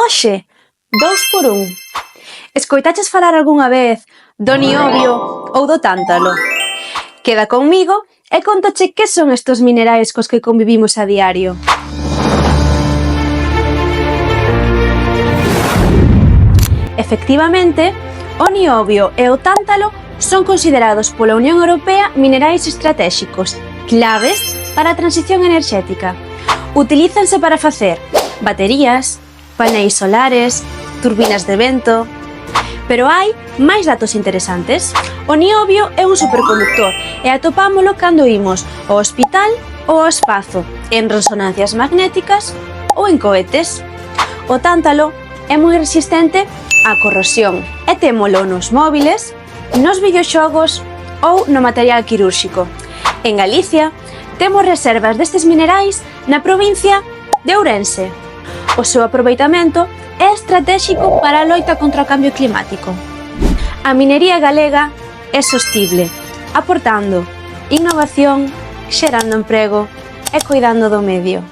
Hoxe, 2x1. Escoitaches falar algunha vez do niobio ou do tántalo? Queda conmigo e contache que son estes minerais cos que convivimos a diario. Efectivamente, o niobio e o tántalo son considerados pola Unión Europea minerais estratéxicos, claves para a transición enerxética. Utilízanse para facer baterías, paneis solares, turbinas de vento. Pero hai máis datos interesantes. O niobio é un superconductor e atopámolo cando imos ao hospital ou ao espazo, en resonancias magnéticas ou en cohetes. O tántalo é moi resistente á corrosión e témolo nos móviles, nos videoxogos ou no material quirúrxico. En Galicia, temos reservas destes minerais na provincia de Ourense. O seu aproveitamento é estratéxico para a loita contra o cambio climático. A minería galega é sostible, aportando innovación, xerando emprego e cuidando do medio.